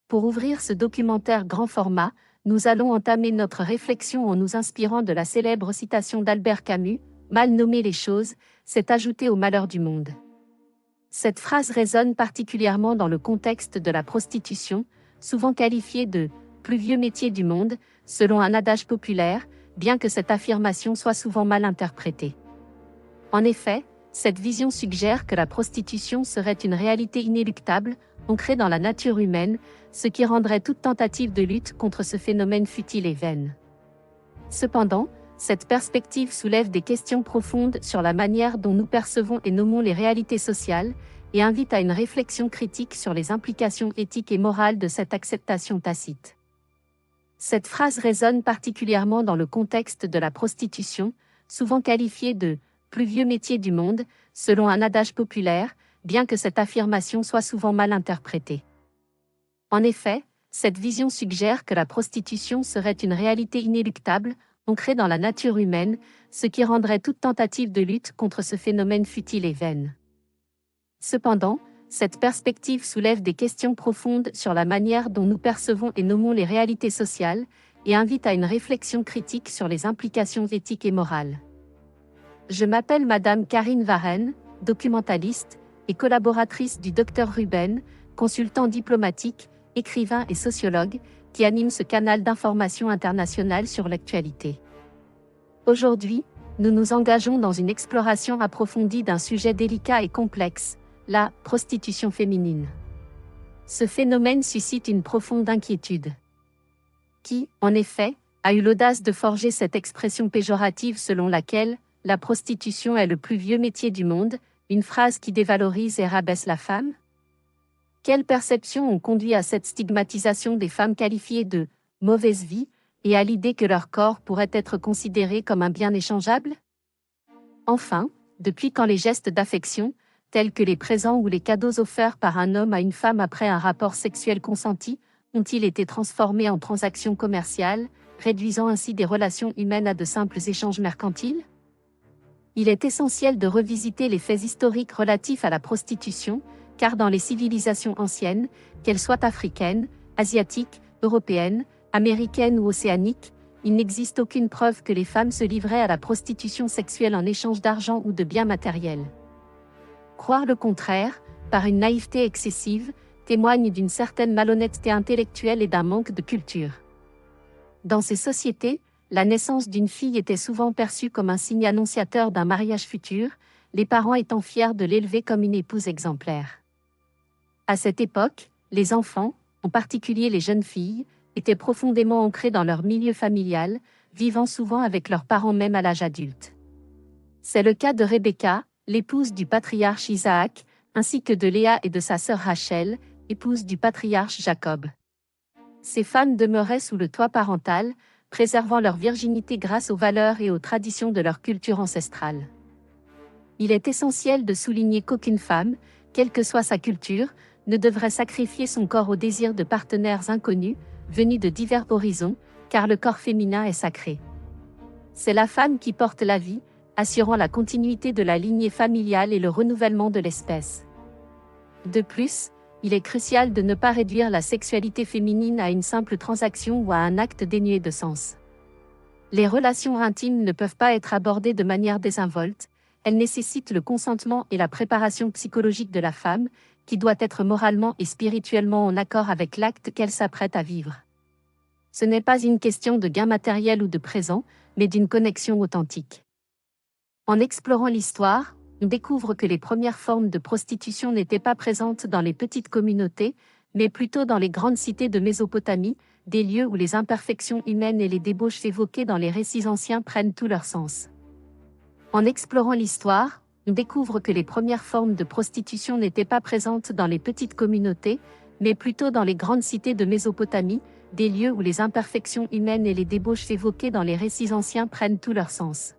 Pour ouvrir ce documentaire grand format, nous allons entamer notre réflexion en nous inspirant de la célèbre citation d'Albert Camus, « Mal nommer les choses, c'est ajouter au malheur du monde ». Cette phrase résonne particulièrement dans le contexte de la prostitution, souvent qualifiée de « plus vieux métier du monde », selon un adage populaire, bien que cette affirmation soit souvent mal interprétée. En effet, cette vision suggère que la prostitution serait une réalité inéluctable, ancrée dans la nature humaine, ce qui rendrait toute tentative de lutte contre ce phénomène futile et vaine. Cependant, cette perspective soulève des questions profondes sur la manière dont nous percevons et nommons les réalités sociales, et invite à une réflexion critique sur les implications éthiques et morales de cette acceptation tacite. Cette phrase résonne particulièrement dans le contexte de la prostitution, souvent qualifiée de « plus vieux métier du monde », selon un adage populaire, bien que cette affirmation soit souvent mal interprétée. En effet, cette vision suggère que la prostitution serait une réalité inéluctable, ancrée dans la nature humaine, ce qui rendrait toute tentative de lutte contre ce phénomène futile et vaine. Cependant, cette perspective soulève des questions profondes sur la manière dont nous percevons et nommons les réalités sociales, et invite à une réflexion critique sur les implications éthiques et morales. Je m'appelle Madame Karine Varenne, documentaliste et collaboratrice du Dr Ruben, consultant diplomatique, écrivain et sociologue, qui anime ce canal d'information internationale sur l'actualité. Aujourd'hui, nous nous engageons dans une exploration approfondie d'un sujet délicat et complexe, la prostitution féminine. Ce phénomène suscite une profonde inquiétude. Qui, en effet, a eu l'audace de forger cette expression péjorative selon laquelle « la prostitution est le plus vieux métier du monde », une phrase qui dévalorise et rabaisse la femme? Quelles perceptions ont conduit à cette stigmatisation des femmes qualifiées de « mauvaise vie » et à l'idée que leur corps pourrait être considéré comme un bien échangeable? Enfin, depuis quand les gestes d'affection, tels que les présents ou les cadeaux offerts par un homme à une femme après un rapport sexuel consenti, ont-ils été transformés en transactions commerciales, réduisant ainsi des relations humaines à de simples échanges mercantiles? Il est essentiel de revisiter les faits historiques relatifs à la prostitution, car dans les civilisations anciennes, qu'elles soient africaines, asiatiques, européennes, américaines ou océaniques, il n'existe aucune preuve que les femmes se livraient à la prostitution sexuelle en échange d'argent ou de biens matériels. Croire le contraire, par une naïveté excessive, témoigne d'une certaine malhonnêteté intellectuelle et d'un manque de culture. Dans ces sociétés, la naissance d'une fille était souvent perçue comme un signe annonciateur d'un mariage futur, les parents étant fiers de l'élever comme une épouse exemplaire. À cette époque, les enfants, en particulier les jeunes filles, étaient profondément ancrés dans leur milieu familial, vivant souvent avec leurs parents même à l'âge adulte. C'est le cas de Rebecca, l'épouse du patriarche Isaac, ainsi que de Léa et de sa sœur Rachel, épouse du patriarche Jacob. Ces femmes demeuraient sous le toit parental, préservant leur virginité grâce aux valeurs et aux traditions de leur culture ancestrale. Il est essentiel de souligner qu'aucune femme, quelle que soit sa culture, ne devrait sacrifier son corps au désir de partenaires inconnus, venus de divers horizons, car le corps féminin est sacré. C'est la femme qui porte la vie, assurant la continuité de la lignée familiale et le renouvellement de l'espèce. De plus, il est crucial de ne pas réduire la sexualité féminine à une simple transaction ou à un acte dénué de sens. Les relations intimes ne peuvent pas être abordées de manière désinvolte, elles nécessitent le consentement et la préparation psychologique de la femme, qui doit être moralement et spirituellement en accord avec l'acte qu'elle s'apprête à vivre. Ce n'est pas une question de gain matériel ou de présent, mais d'une connexion authentique. En explorant l'histoire, on découvre que les premières formes de prostitution n'étaient pas présentes dans les petites communautés, mais plutôt dans les grandes cités de Mésopotamie, des lieux où les imperfections humaines et les débauches évoquées dans les récits anciens prennent tout leur sens. En explorant l'histoire, on découvre que les premières formes de prostitution n'étaient pas présentes dans les petites communautés, mais plutôt dans les grandes cités de Mésopotamie, des lieux où les imperfections humaines et les débauches évoquées dans les récits anciens prennent tout leur sens.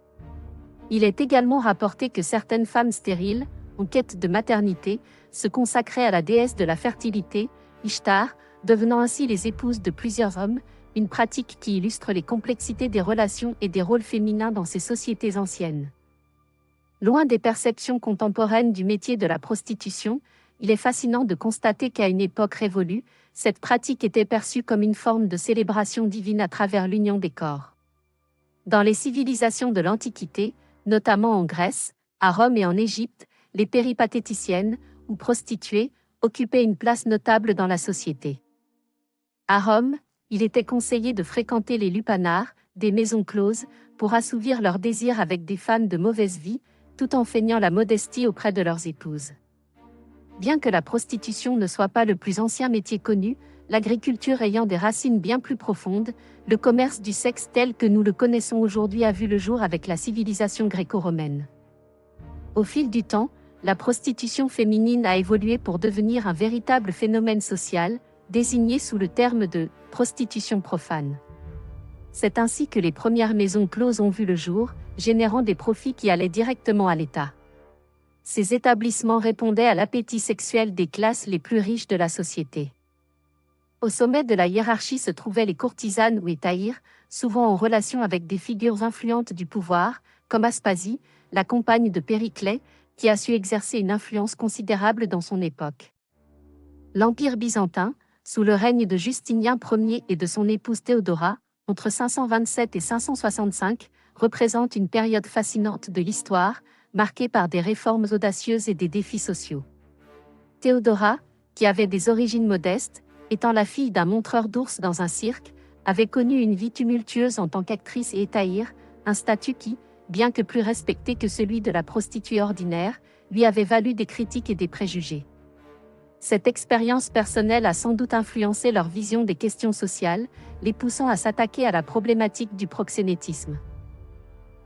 Il est également rapporté que certaines femmes stériles, en quête de maternité, se consacraient à la déesse de la fertilité, Ishtar, devenant ainsi les épouses de plusieurs hommes, une pratique qui illustre les complexités des relations et des rôles féminins dans ces sociétés anciennes. Loin des perceptions contemporaines du métier de la prostitution, il est fascinant de constater qu'à une époque révolue, cette pratique était perçue comme une forme de célébration divine à travers l'union des corps. Dans les civilisations de l'Antiquité, notamment en Grèce, à Rome et en Égypte, les péripatéticiennes, ou prostituées, occupaient une place notable dans la société. À Rome, il était conseillé de fréquenter les lupanars, des maisons closes, pour assouvir leurs désirs avec des femmes de mauvaise vie, tout en feignant la modestie auprès de leurs épouses. Bien que la prostitution ne soit pas le plus ancien métier connu, l'agriculture ayant des racines bien plus profondes, le commerce du sexe tel que nous le connaissons aujourd'hui a vu le jour avec la civilisation gréco-romaine. Au fil du temps, la prostitution féminine a évolué pour devenir un véritable phénomène social, désigné sous le terme de « prostitution profane ». C'est ainsi que les premières maisons closes ont vu le jour, générant des profits qui allaient directement à l'État. Ces établissements répondaient à l'appétit sexuel des classes les plus riches de la société. Au sommet de la hiérarchie se trouvaient les courtisanes ou hétaïres, souvent en relation avec des figures influentes du pouvoir, comme Aspasie, la compagne de Périclès, qui a su exercer une influence considérable dans son époque. L'Empire byzantin, sous le règne de Justinien Ier et de son épouse Théodora, entre 527 et 565, représente une période fascinante de l'histoire, marquée par des réformes audacieuses et des défis sociaux. Théodora, qui avait des origines modestes, étant la fille d'un montreur d'ours dans un cirque, avait connu une vie tumultueuse en tant qu'actrice et hétaïre, un statut qui, bien que plus respecté que celui de la prostituée ordinaire, lui avait valu des critiques et des préjugés. Cette expérience personnelle a sans doute influencé leur vision des questions sociales, les poussant à s'attaquer à la problématique du proxénétisme.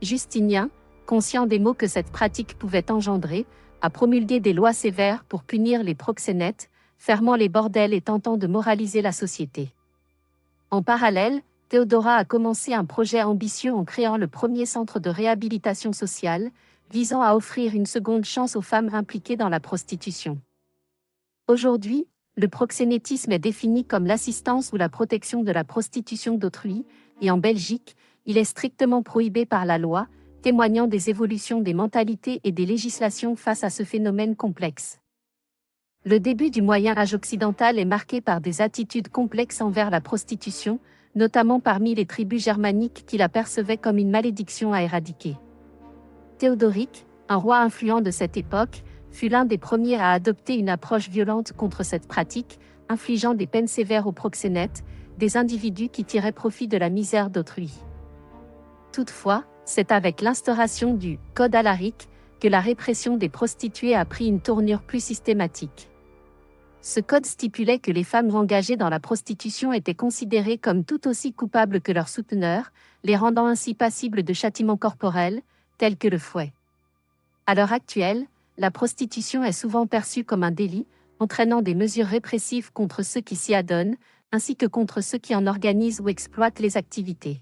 Justinien, conscient des maux que cette pratique pouvait engendrer, a promulgué des lois sévères pour punir les proxénètes, fermant les bordels et tentant de moraliser la société. En parallèle, Théodora a commencé un projet ambitieux en créant le premier centre de réhabilitation sociale, visant à offrir une seconde chance aux femmes impliquées dans la prostitution. Aujourd'hui, le proxénétisme est défini comme l'assistance ou la protection de la prostitution d'autrui, et en Belgique, il est strictement prohibé par la loi, témoignant des évolutions des mentalités et des législations face à ce phénomène complexe. Le début du Moyen Âge occidental est marqué par des attitudes complexes envers la prostitution, notamment parmi les tribus germaniques qui la percevaient comme une malédiction à éradiquer. Théodoric, un roi influent de cette époque, fut l'un des premiers à adopter une approche violente contre cette pratique, infligeant des peines sévères aux proxénètes, des individus qui tiraient profit de la misère d'autrui. Toutefois, c'est avec l'instauration du « Code Alaric » que la répression des prostituées a pris une tournure plus systématique. Ce code stipulait que les femmes engagées dans la prostitution étaient considérées comme tout aussi coupables que leurs souteneurs, les rendant ainsi passibles de châtiments corporels, tels que le fouet. À l'heure actuelle, la prostitution est souvent perçue comme un délit, entraînant des mesures répressives contre ceux qui s'y adonnent, ainsi que contre ceux qui en organisent ou exploitent les activités.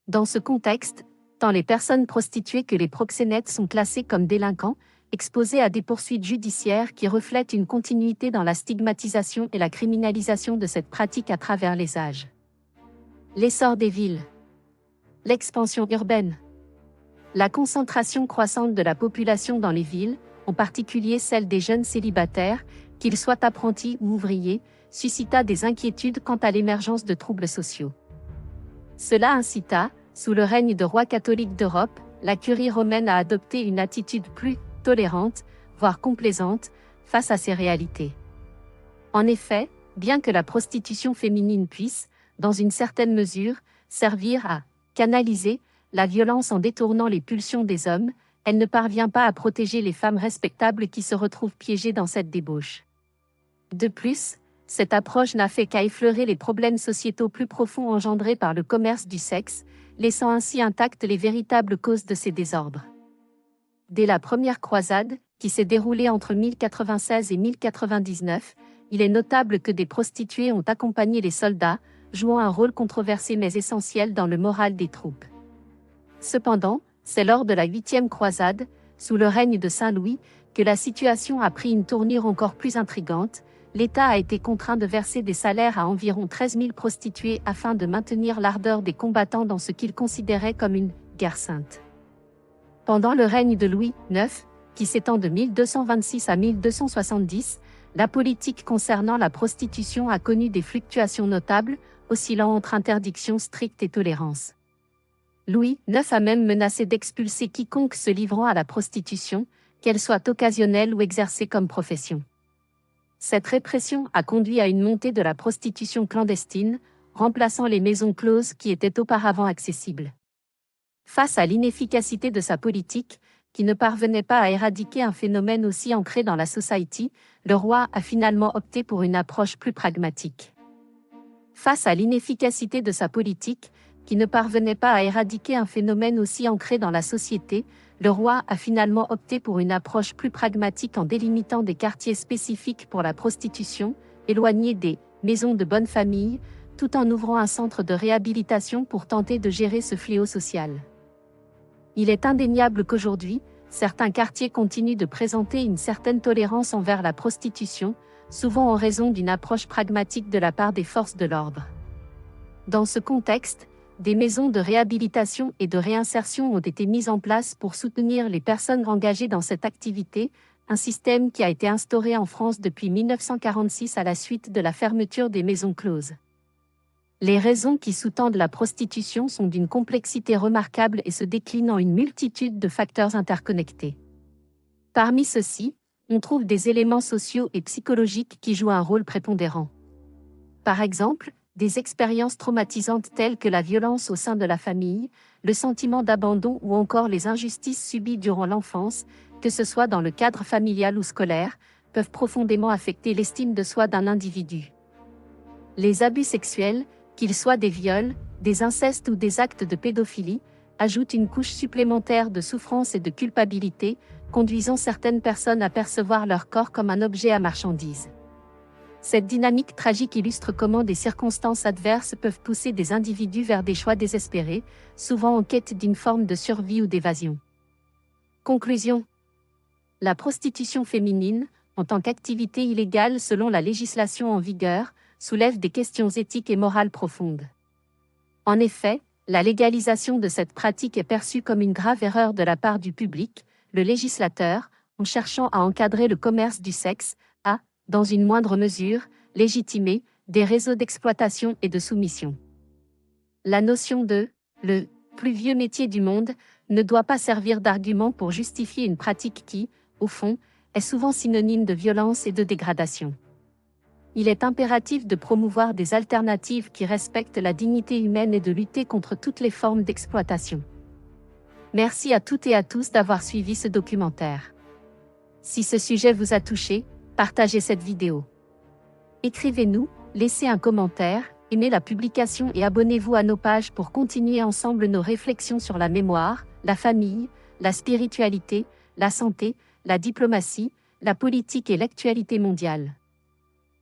Dans ce contexte, tant les personnes prostituées que les proxénètes sont classés comme délinquants, exposés à des poursuites judiciaires qui reflètent une continuité dans la stigmatisation et la criminalisation de cette pratique à travers les âges. L'essor des villes. L'expansion urbaine. La concentration croissante de la population dans les villes, en particulier celle des jeunes célibataires, qu'ils soient apprentis ou ouvriers, suscita des inquiétudes quant à l'émergence de troubles sociaux. Cela incita, sous le règne de rois catholiques d'Europe, la curie romaine à adopter une attitude plus tolérante, voire complaisante, face à ces réalités. En effet, bien que la prostitution féminine puisse, dans une certaine mesure, servir à canaliser la violence en détournant les pulsions des hommes, elle ne parvient pas à protéger les femmes respectables qui se retrouvent piégées dans cette débauche. De plus, cette approche n'a fait qu'à effleurer les problèmes sociétaux plus profonds engendrés par le commerce du sexe, laissant ainsi intactes les véritables causes de ces désordres. Dès la première croisade, qui s'est déroulée entre 1096 et 1099, il est notable que des prostituées ont accompagné les soldats, jouant un rôle controversé mais essentiel dans le moral des troupes. Cependant, c'est lors de la 8e croisade, sous le règne de Saint Louis, que la situation a pris une tournure encore plus intrigante. L'État a été contraint de verser des salaires à environ 13 000 prostituées afin de maintenir l'ardeur des combattants dans ce qu'il considérait comme une « guerre sainte ». Pendant le règne de Louis IX, qui s'étend de 1226 à 1270, la politique concernant la prostitution a connu des fluctuations notables, oscillant entre interdiction stricte et tolérance. Louis IX a même menacé d'expulser quiconque se livrant à la prostitution, qu'elle soit occasionnelle ou exercée comme profession. Cette répression a conduit à une montée de la prostitution clandestine, remplaçant les maisons closes qui étaient auparavant accessibles. Face à l'inefficacité de sa politique, qui ne parvenait pas à éradiquer un phénomène aussi ancré dans la société, le roi a finalement opté pour une approche plus pragmatique. Face à l'inefficacité de sa politique, qui ne parvenait pas à éradiquer un phénomène aussi ancré dans la société, le roi a finalement opté pour une approche plus pragmatique en délimitant des quartiers spécifiques pour la prostitution, éloignés des maisons de bonne famille, tout en ouvrant un centre de réhabilitation pour tenter de gérer ce fléau social. Il est indéniable qu'aujourd'hui, certains quartiers continuent de présenter une certaine tolérance envers la prostitution, souvent en raison d'une approche pragmatique de la part des forces de l'ordre. Dans ce contexte, des maisons de réhabilitation et de réinsertion ont été mises en place pour soutenir les personnes engagées dans cette activité, un système qui a été instauré en France depuis 1946 à la suite de la fermeture des maisons closes. Les raisons qui sous-tendent la prostitution sont d'une complexité remarquable et se déclinent en une multitude de facteurs interconnectés. Parmi ceux-ci, on trouve des éléments sociaux et psychologiques qui jouent un rôle prépondérant. Par exemple, des expériences traumatisantes telles que la violence au sein de la famille, le sentiment d'abandon ou encore les injustices subies durant l'enfance, que ce soit dans le cadre familial ou scolaire, peuvent profondément affecter l'estime de soi d'un individu. Les abus sexuels, qu'ils soient des viols, des incestes ou des actes de pédophilie, ajoutent une couche supplémentaire de souffrance et de culpabilité, conduisant certaines personnes à percevoir leur corps comme un objet à marchandise. Cette dynamique tragique illustre comment des circonstances adverses peuvent pousser des individus vers des choix désespérés, souvent en quête d'une forme de survie ou d'évasion. Conclusion. La prostitution féminine, en tant qu'activité illégale selon la législation en vigueur, soulève des questions éthiques et morales profondes. En effet, la légalisation de cette pratique est perçue comme une grave erreur de la part du public, le législateur, en cherchant à encadrer le commerce du sexe, a, dans une moindre mesure, légitimé des réseaux d'exploitation et de soumission. La notion de « le plus vieux métier du monde » ne doit pas servir d'argument pour justifier une pratique qui, au fond, est souvent synonyme de violence et de dégradation. Il est impératif de promouvoir des alternatives qui respectent la dignité humaine et de lutter contre toutes les formes d'exploitation. Merci à toutes et à tous d'avoir suivi ce documentaire. Si ce sujet vous a touché, partagez cette vidéo. Écrivez-nous, laissez un commentaire, aimez la publication et abonnez-vous à nos pages pour continuer ensemble nos réflexions sur la mémoire, la famille, la spiritualité, la santé, la diplomatie, la politique et l'actualité mondiale.